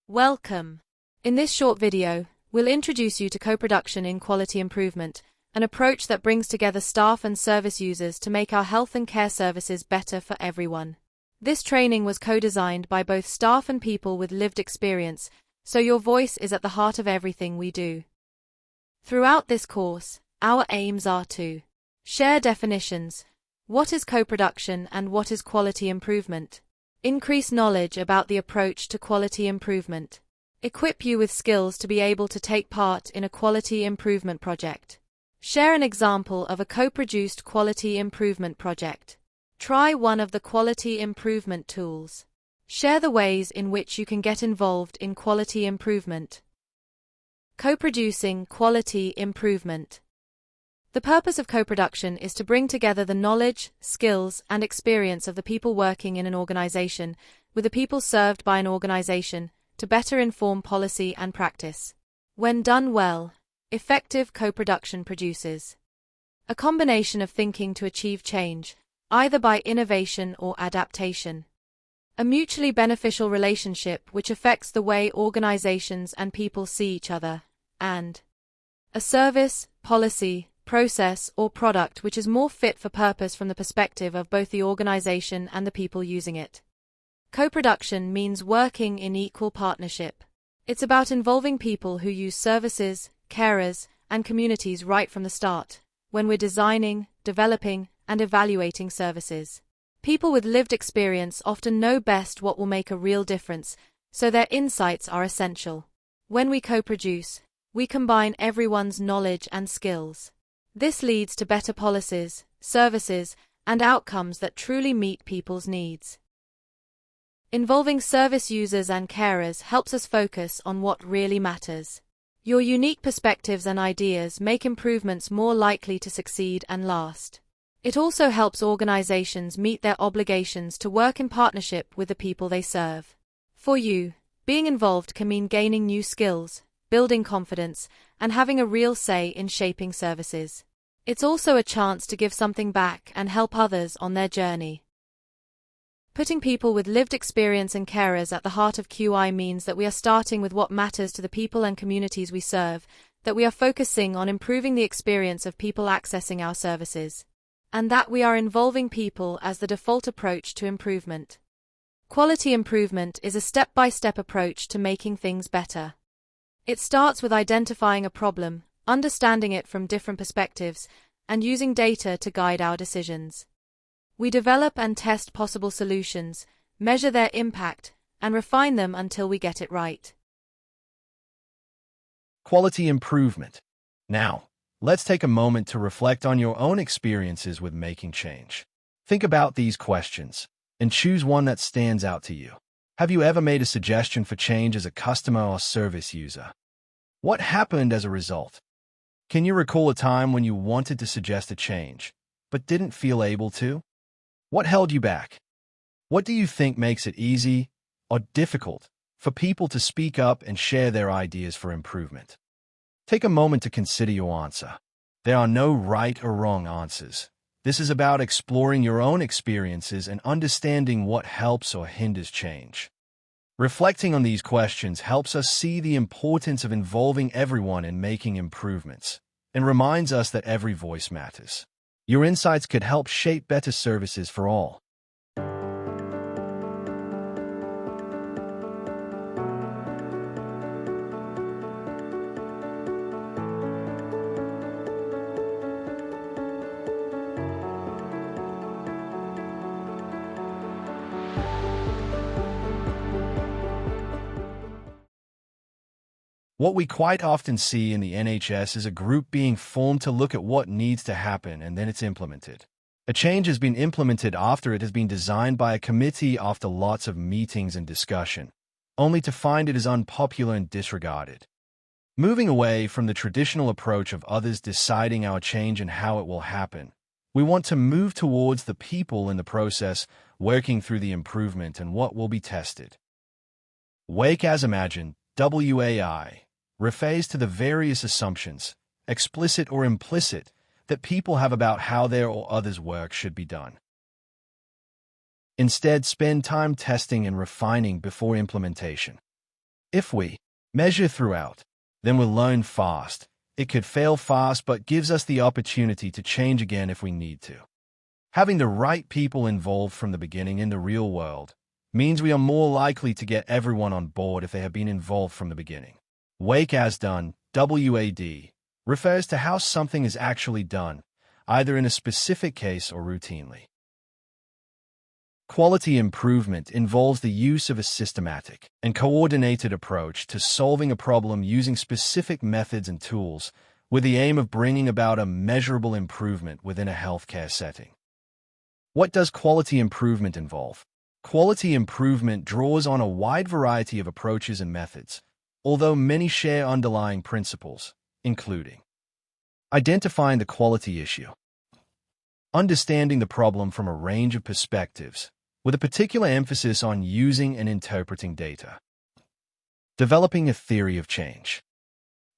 Welcome. In this short video, we'll introduce you to co-production in quality improvement, an approach that brings together staff and service users to make our health and care services better for everyone. This training was co-designed by both staff and people with lived experience, so your voice is at the heart of everything we do. Throughout this course, our aims are to share definitions. What is co-production and what is quality improvement? Increase knowledge about the approach to quality improvement. Equip you with skills to be able to take part in a quality improvement project. Share an example of a co-produced quality improvement project. Try one of the quality improvement tools. Share the ways in which you can get involved in quality improvement. Co-producing quality improvement. The purpose of co-production is to bring together the knowledge, skills, and experience of the people working in an organization with the people served by an organization to better inform policy and practice. When done well, effective co-production produces a combination of thinking to achieve change, either by innovation or adaptation. A mutually beneficial relationship which affects the way organizations and people see each other, and a service, policy, process, or product which is more fit for purpose from the perspective of both the organization and the people using it. Co-production means working in equal partnership. It's about involving people who use services, carers, and communities right from the start, when we're designing, developing, and evaluating services. People with lived experience often know best what will make a real difference, so their insights are essential. When we co-produce, we combine everyone's knowledge and skills. This leads to better policies, services, and outcomes that truly meet people's needs. Involving service users and carers helps us focus on what really matters. Your unique perspectives and ideas make improvements more likely to succeed and last. It also helps organizations meet their obligations to work in partnership with the people they serve. For you, being involved can mean gaining new skills, building confidence, and having a real say in shaping services. It's also a chance to give something back and help others on their journey. Putting people with lived experience and carers at the heart of QI means that we are starting with what matters to the people and communities we serve, that we are focusing on improving the experience of people accessing our services, and that we are involving people as the default approach to improvement. Quality improvement is a step-by-step approach to making things better. It starts with identifying a problem, understanding it from different perspectives, and using data to guide our decisions. We develop and test possible solutions, measure their impact, and refine them until we get it right. Quality improvement. Now, let's take a moment to reflect on your own experiences with making change. Think about these questions, and choose one that stands out to you. Have you ever made a suggestion for change as a customer or service user? What happened as a result? Can you recall a time when you wanted to suggest a change, but didn't feel able to? What held you back? What do you think makes it easy or difficult for people to speak up and share their ideas for improvement? Take a moment to consider your answer. There are no right or wrong answers. This is about exploring your own experiences and understanding what helps or hinders change. Reflecting on these questions helps us see the importance of involving everyone in making improvements and reminds us that every voice matters. Your insights could help shape better services for all. What we quite often see in the NHS is a group being formed to look at what needs to happen and then it's implemented. A change has been implemented after it has been designed by a committee after lots of meetings and discussion, only to find it is unpopular and disregarded. Moving away from the traditional approach of others deciding our change and how it will happen, we want to move towards the people in the process working through the improvement and what will be tested. Wake as imagined, WAI, refers to the various assumptions, explicit or implicit, that people have about how their or others' work should be done. Instead, spend time testing and refining before implementation. If we measure throughout, then we'll learn fast. It could fail fast, but gives us the opportunity to change again if we need to. Having the right people involved from the beginning in the real world means we are more likely to get everyone on board if they have been involved from the beginning. Wake as done, WAD, refers to how something is actually done, either in a specific case or routinely. Quality improvement involves the use of a systematic and coordinated approach to solving a problem using specific methods and tools with the aim of bringing about a measurable improvement within a healthcare setting. What does quality improvement involve? Quality improvement draws on a wide variety of approaches and methods, although many share underlying principles, including identifying the quality issue, understanding the problem from a range of perspectives, with a particular emphasis on using and interpreting data, developing a theory of change.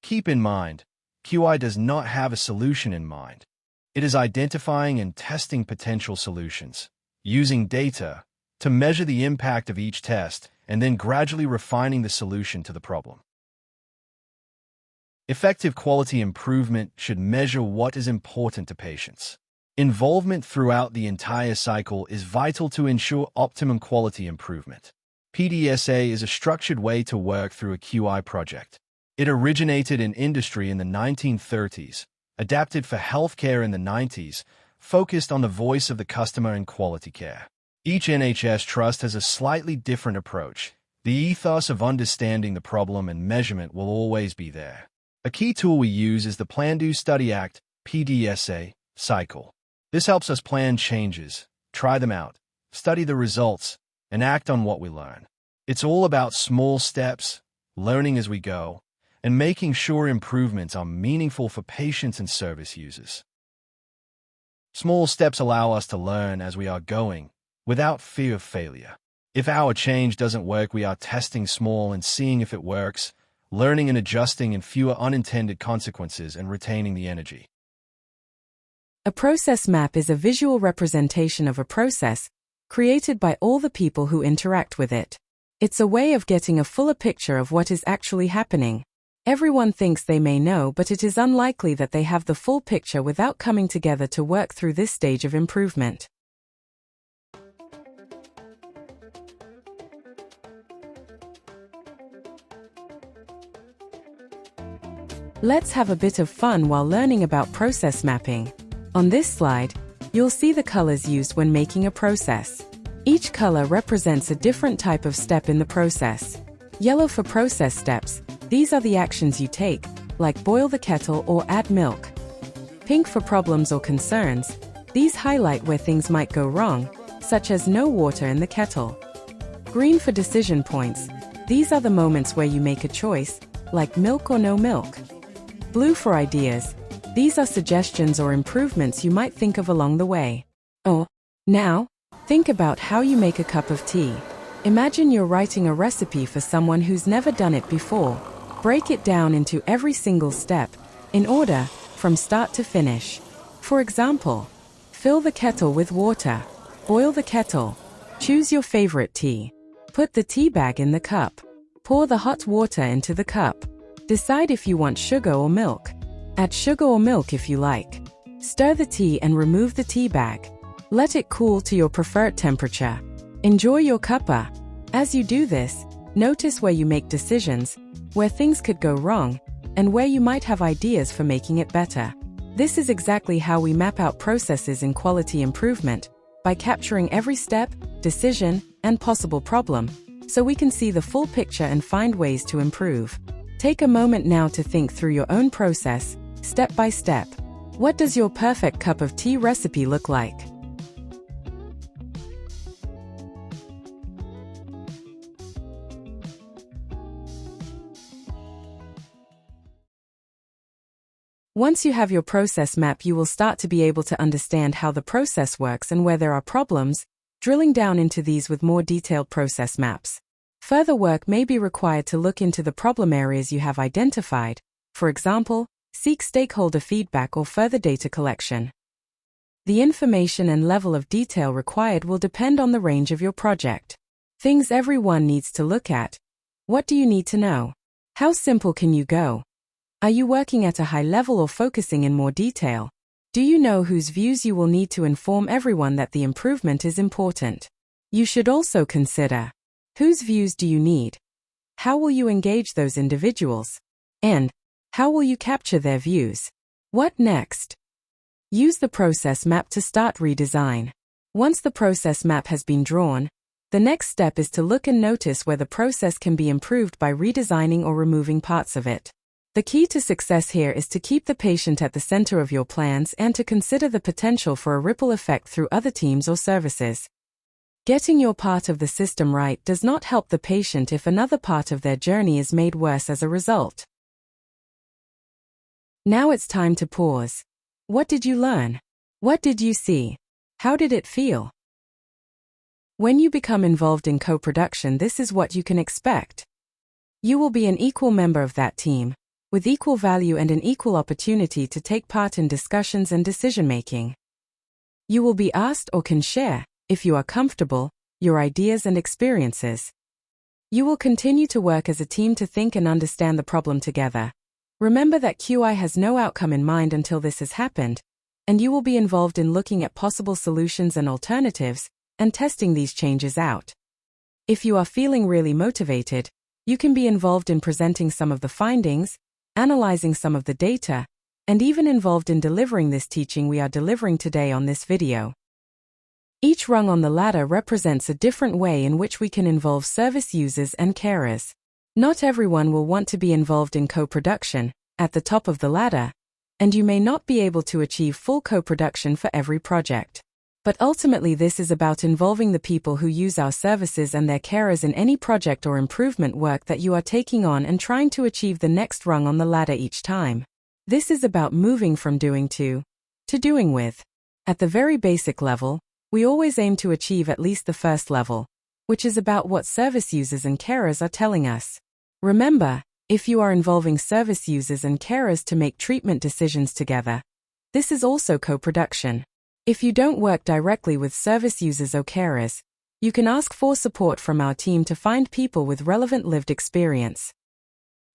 Keep in mind, QI does not have a solution in mind. It is identifying and testing potential solutions, using data to measure the impact of each test, and then gradually refining the solution to the problem. Effective quality improvement should measure what is important to patients. Involvement throughout the entire cycle is vital to ensure optimum quality improvement. PDSA is a structured way to work through a QI project. It originated in industry in the 1930s, adapted for healthcare in the 90s, focused on the voice of the customer and quality care. Each NHS trust has a slightly different approach. The ethos of understanding the problem and measurement will always be there. A key tool we use is the Plan, Do, Study, Act (PDSA) cycle. This helps us plan changes, try them out, study the results, and act on what we learn. It's all about small steps, learning as we go, and making sure improvements are meaningful for patients and service users. Small steps allow us to learn as we are going, without fear of failure. If our change doesn't work, we are testing small and seeing if it works, learning and adjusting, and fewer unintended consequences, and retaining the energy. A process map is a visual representation of a process created by all the people who interact with it. It's a way of getting a fuller picture of what is actually happening. Everyone thinks they may know, but it is unlikely that they have the full picture without coming together to work through this stage of improvement. Let's have a bit of fun while learning about process mapping. On this slide, you'll see the colors used when making a process. Each color represents a different type of step in the process. Yellow for process steps, these are the actions you take, like boil the kettle or add milk. Pink for problems or concerns, these highlight where things might go wrong, such as no water in the kettle. Green for decision points, these are the moments where you make a choice, like milk or no milk. Blue for ideas, these are suggestions or improvements you might think of along the way. Oh, now, think about how you make a cup of tea. Imagine you're writing a recipe for someone who's never done it before. Break it down into every single step, in order, from start to finish. For example, fill the kettle with water, boil the kettle, choose your favorite tea, put the tea bag in the cup, pour the hot water into the cup, decide if you want sugar or milk. Add sugar or milk if you like. Stir the tea and remove the tea bag. Let it cool to your preferred temperature. Enjoy your cuppa. As you do this, notice where you make decisions, where things could go wrong, and where you might have ideas for making it better. This is exactly how we map out processes in quality improvement, by capturing every step, decision, and possible problem, so we can see the full picture and find ways to improve. Take a moment now to think through your own process, step by step. What does your perfect cup of tea recipe look like? Once you have your process map, you will start to be able to understand how the process works and where there are problems, drilling down into these with more detailed process maps. Further work may be required to look into the problem areas you have identified. For example, seek stakeholder feedback or further data collection. The information and level of detail required will depend on the range of your project. Things everyone needs to look at. What do you need to know? How simple can you go? Are you working at a high level or focusing in more detail? Do you know whose views you will need to inform everyone that the improvement is important? You should also consider, whose views do you need? How will you engage those individuals? And how will you capture their views? What next? Use the process map to start redesign. Once the process map has been drawn, the next step is to look and notice where the process can be improved by redesigning or removing parts of it. The key to success here is to keep the patient at the center of your plans and to consider the potential for a ripple effect through other teams or services. Getting your part of the system right does not help the patient if another part of their journey is made worse as a result. Now it's time to pause. What did you learn? What did you see? How did it feel? When you become involved in co-production, this is what you can expect. You will be an equal member of that team, with equal value and an equal opportunity to take part in discussions and decision-making. You will be asked or can share, if you are comfortable, your ideas and experiences. You will continue to work as a team to think and understand the problem together. Remember that QI has no outcome in mind until this has happened, and you will be involved in looking at possible solutions and alternatives, and testing these changes out. If you are feeling really motivated, you can be involved in presenting some of the findings, analyzing some of the data, and even involved in delivering this teaching we are delivering today on this video. Each rung on the ladder represents a different way in which we can involve service users and carers. Not everyone will want to be involved in co-production, at the top of the ladder, and you may not be able to achieve full co-production for every project. But ultimately this is about involving the people who use our services and their carers in any project or improvement work that you are taking on and trying to achieve the next rung on the ladder each time. This is about moving from doing to doing with. At the very basic level, we always aim to achieve at least the first level, which is about what service users and carers are telling us. Remember, if you are involving service users and carers to make treatment decisions together, this is also co-production. If you don't work directly with service users or carers, you can ask for support from our team to find people with relevant lived experience.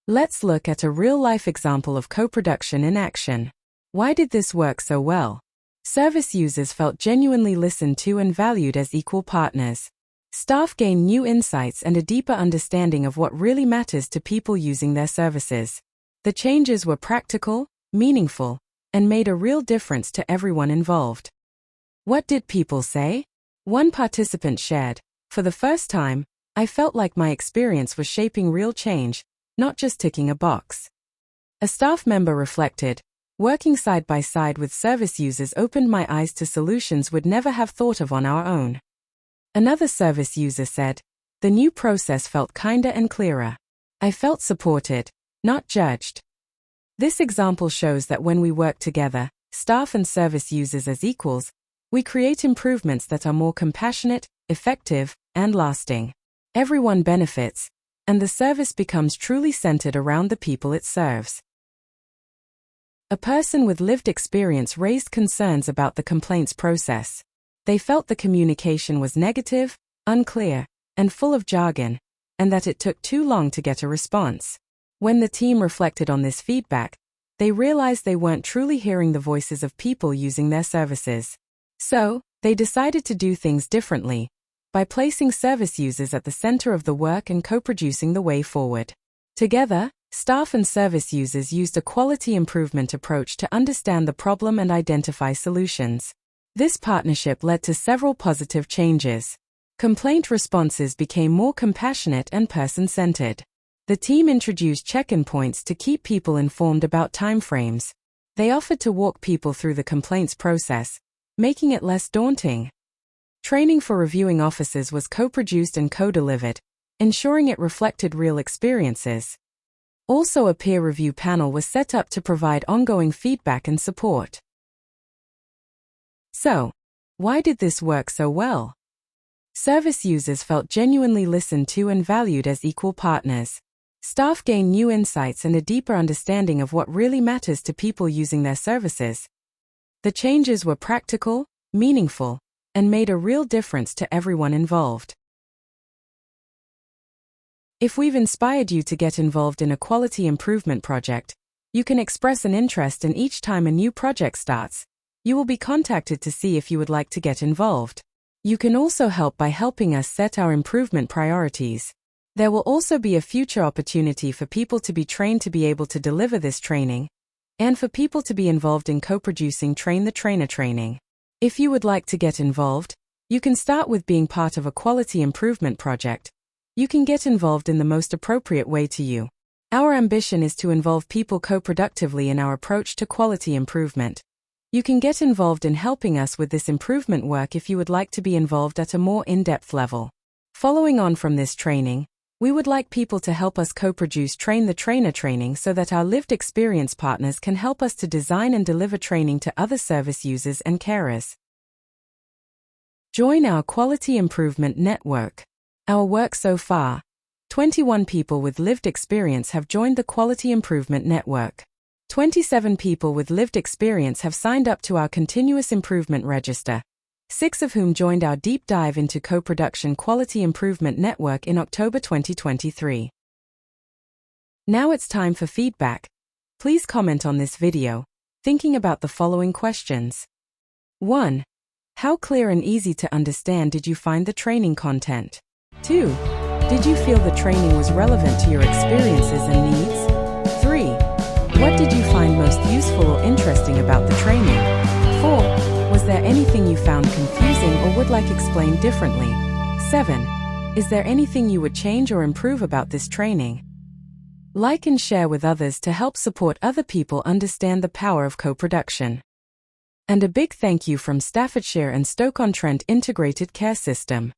Let's look at a real-life example of co-production in action. Why did this work so well? Service users felt genuinely listened to and valued as equal partners. Staff gained new insights and a deeper understanding of what really matters to people using their services. The changes were practical, meaningful, and made a real difference to everyone involved. What did people say? One participant shared, "For the first time, I felt like my experience was shaping real change, not just ticking a box." A staff member reflected, "Working side by side with service users opened my eyes to solutions we'd never have thought of on our own." Another service user said, "The new process felt kinder and clearer. I felt supported, not judged." This example shows that when we work together, staff and service users as equals, we create improvements that are more compassionate, effective, and lasting. Everyone benefits, and the service becomes truly centered around the people it serves. A person with lived experience raised concerns about the complaints process. They felt the communication was negative, unclear, and full of jargon, and that it took too long to get a response. When the team reflected on this feedback, they realized they weren't truly hearing the voices of people using their services. So, they decided to do things differently, by placing service users at the center of the work and co-producing the way forward. Together, staff and service users used a quality improvement approach to understand the problem and identify solutions. This partnership led to several positive changes. Complaint responses became more compassionate and person-centered. The team introduced check-in points to keep people informed about timeframes. They offered to walk people through the complaints process, making it less daunting. Training for reviewing officers was co-produced and co-delivered, ensuring it reflected real experiences. Also, a peer review panel was set up to provide ongoing feedback and support. So, why did this work so well? Service users felt genuinely listened to and valued as equal partners. Staff gained new insights and a deeper understanding of what really matters to people using their services. The changes were practical, meaningful, and made a real difference to everyone involved. If we've inspired you to get involved in a quality improvement project, you can express an interest, and each time a new project starts, you will be contacted to see if you would like to get involved. You can also help by helping us set our improvement priorities. There will also be a future opportunity for people to be trained to be able to deliver this training, and for people to be involved in co-producing Train the Trainer training. If you would like to get involved, you can start with being part of a quality improvement project. You can get involved in the most appropriate way to you. Our ambition is to involve people co-productively in our approach to quality improvement. You can get involved in helping us with this improvement work if you would like to be involved at a more in-depth level. Following on from this training, we would like people to help us co-produce Train the Trainer training so that our lived experience partners can help us to design and deliver training to other service users and carers. Join our Quality Improvement Network. Our work so far: 21 people with lived experience have joined the Quality Improvement Network. 27 people with lived experience have signed up to our Continuous Improvement Register, 6 of whom joined our deep dive into co-production Quality Improvement Network in October 2023. Now it's time for feedback. Please comment on this video, thinking about the following questions. 1. How clear and easy to understand did you find the training content? 2. Did you feel the training was relevant to your experiences and needs? 3. What did you find most useful or interesting about the training? 4. Was there anything you found confusing or would like explained differently? 7. Is there anything you would change or improve about this training? Like and share with others to help support other people understand the power of co-production. And a big thank you from Staffordshire and Stoke-on-Trent Integrated Care System.